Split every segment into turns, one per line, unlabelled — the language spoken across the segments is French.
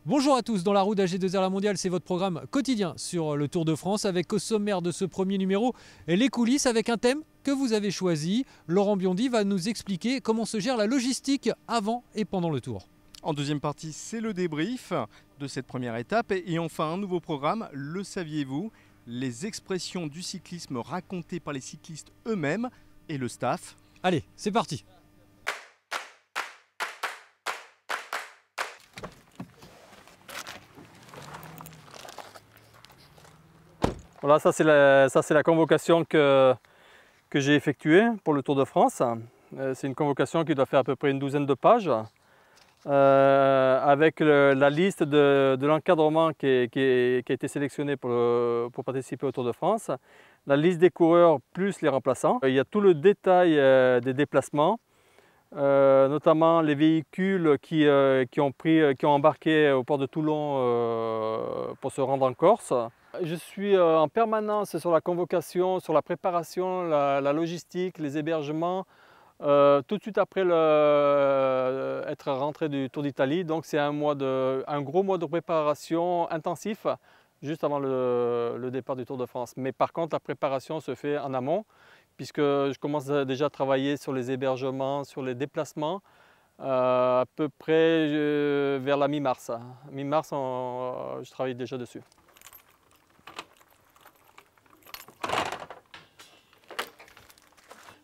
Bonjour à tous, dans la roue d'AG2R La Mondiale, c'est votre programme quotidien sur le Tour de France avec au sommaire de ce premier numéro les coulisses avec un thème que vous avez choisi. Laurent Biondi va nous expliquer comment se gère la logistique avant et pendant le Tour.
En deuxième partie, c'est le débrief de cette première étape et enfin un nouveau programme, le saviez-vous? Les expressions du cyclisme racontées par les cyclistes eux-mêmes et le staff.
Allez, c'est parti!
Voilà, ça c'est la convocation que j'ai effectuée pour le Tour de France. C'est une convocation qui doit faire à peu près une douzaine de pages, avec la liste de l'encadrement qui a été sélectionné pour participer au Tour de France, la liste des coureurs plus les remplaçants. Il y a tout le détail des déplacements, notamment les véhicules qui ont embarqué au port de Toulon pour se rendre en Corse. Je suis en permanence sur la convocation, sur la préparation, la logistique, les hébergements, tout de suite après être rentré du Tour d'Italie. Donc c'est un gros mois de préparation intensif juste avant le départ du Tour de France. Mais par contre, la préparation se fait en amont, puisque je commence déjà à travailler sur les hébergements, sur les déplacements, à peu près vers la mi-mars. Mi-mars, je travaille déjà dessus.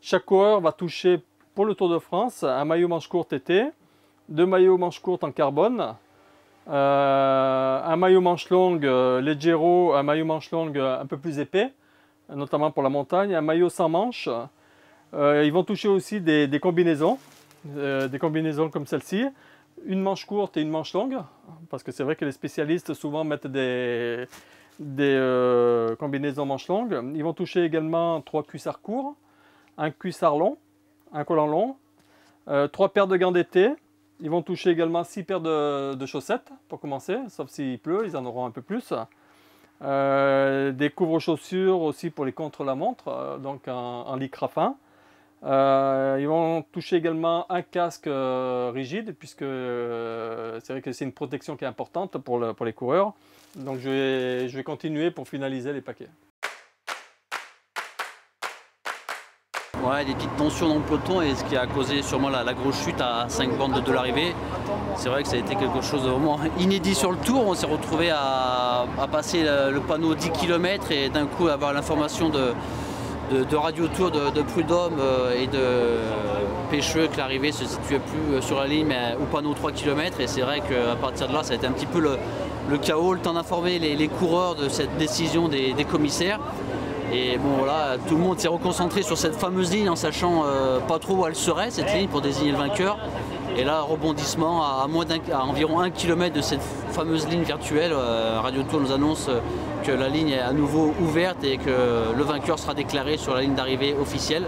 Chaque coureur va toucher pour le Tour de France un maillot manche courte été, 2 maillots manche courte en carbone, un maillot manche longue Leggero, un maillot manche longue un peu plus épais, notamment pour la montagne, un maillot sans manche. Ils vont toucher aussi des combinaisons comme celle-ci, une manche courte et une manche longue, parce que c'est vrai que les spécialistes souvent mettent des combinaisons manches longues. Ils vont toucher également 3 cuissards courts, un cuissard long, un collant long, 3 paires de gants d'été. Ils vont toucher également 6 paires de chaussettes pour commencer, sauf s'il pleut, ils en auront un peu plus. Des couvre-chaussures aussi pour les contre-la-montre, donc en lycra fin. Ils vont toucher également un casque rigide, puisque c'est vrai que c'est une protection qui est importante pour les coureurs. Donc je vais continuer pour finaliser les paquets.
Ouais, des petites tensions dans le peloton et ce qui a causé sûrement la grosse chute à 5 bornes de l'arrivée. C'est vrai que ça a été quelque chose de vraiment inédit sur le Tour. On s'est retrouvé à passer le panneau 10 km et d'un coup avoir l'information de Radio Tour de Prud'homme et de Pêcheux que l'arrivée se situait plus sur la ligne mais au panneau 3 km. Et c'est vrai qu'à partir de là, ça a été un petit peu le chaos, le temps d'informer les coureurs de cette décision des commissaires. Et bon voilà, tout le monde s'est reconcentré sur cette fameuse ligne en sachant pas trop où elle serait, cette ligne, pour désigner le vainqueur. Et là, rebondissement à environ 1 km de cette fameuse ligne virtuelle, Radio Tour nous annonce que la ligne est à nouveau ouverte et que le vainqueur sera déclaré sur la ligne d'arrivée officielle.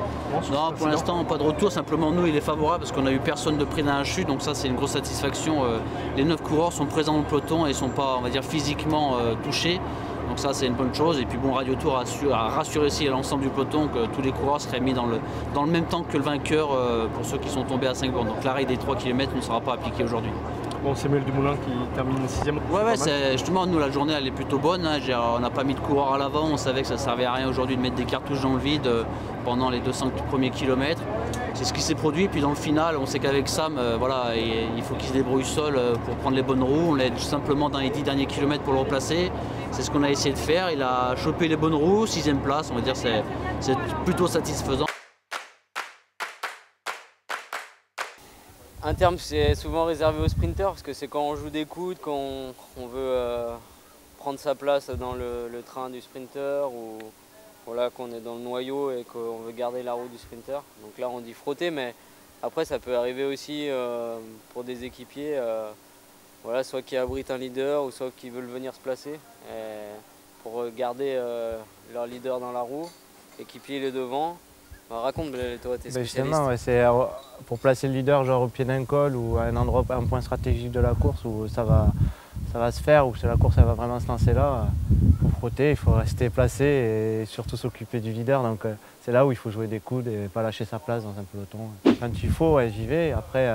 Non, pour l'instant, pas de retour, simplement nous, il est favorable parce qu'on n'a eu personne de pris dans la chute, donc ça c'est une grosse satisfaction. Les 9 coureurs sont présents dans le peloton et ne sont pas, on va dire, physiquement touchés. Donc ça c'est une bonne chose. Et puis bon, Radio Tour a rassuré aussi l'ensemble du peloton que tous les coureurs seraient mis dans le même temps que le vainqueur pour ceux qui sont tombés à 5 bornes. Donc l'arrêt des 3 km ne sera pas appliqué aujourd'hui.
Bon, c'est Samuel Dumoulin qui termine 6e.
Ouais, justement, nous la journée elle est plutôt bonne. Hein. On n'a pas mis de coureurs à l'avant, on savait que ça ne servait à rien aujourd'hui de mettre des cartouches dans le vide pendant les 200 premiers kilomètres. C'est ce qui s'est produit. Puis dans le final, on sait qu'avec Sam, voilà, il faut qu'il se débrouille seul pour prendre les bonnes roues. On l'aide simplement dans les 10 derniers kilomètres pour le replacer. C'est ce qu'on a essayé de faire. Il a chopé les bonnes roues, 6e place, on va dire c'est plutôt satisfaisant.
Un terme, c'est souvent réservé aux sprinters parce que c'est quand on joue des coudes, quand on veut prendre sa place dans le train du sprinter ou voilà, qu'on est dans le noyau et qu'on veut garder la roue du sprinter. Donc là on dit frotter, mais après ça peut arriver aussi pour des équipiers, voilà, soit qui abritent un leader ou soit qui veulent venir se placer pour garder leur leader dans la roue, équipier les devant. Bah, raconte, toi, t'es spécialiste.
Justement, ouais, c'est pour placer le leader genre au pied d'un col ou à un point stratégique de la course où ça va se faire, où la course elle va vraiment se lancer là. Pour frotter, il faut rester placé et surtout s'occuper du leader. Donc c'est là où il faut jouer des coudes et pas lâcher sa place dans un peloton. Quand il faut, ouais, j'y vais. Après,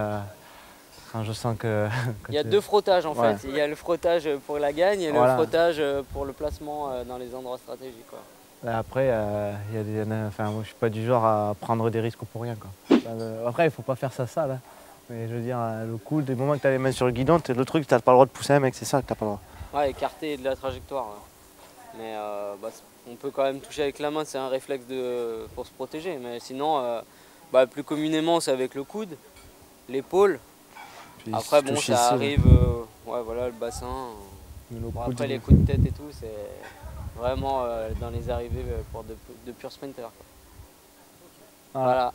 quand je sens que...
Il y a deux frottages en
Ouais.
fait. Il y a le frottage pour la gagne et
Voilà.
le frottage pour le placement dans les endroits stratégiques, quoi.
Après, il y a des, enfin, moi, je suis pas du genre à prendre des risques pour rien, quoi. Après, il faut pas faire ça sale. Hein. Mais je veux dire, le coup, du moment que tu as les mains sur le guidon, le truc, tu n'as pas le droit de pousser un mec, c'est ça que tu n'as pas le droit.
Ouais, écarté de la trajectoire. Ouais. Mais on peut quand même toucher avec la main, c'est un réflexe pour se protéger. Mais sinon, plus communément, c'est avec le coude, l'épaule.
Puis,
Après,
si tu
bon,
touches
ça
ici,
arrive, ouais, voilà, le bassin.
mais le
Bon,
coude,
après,
il-
les coups de tête et tout, c'est vraiment dans les arrivées pour de purs sprinters, quoi.
Voilà.
Voilà.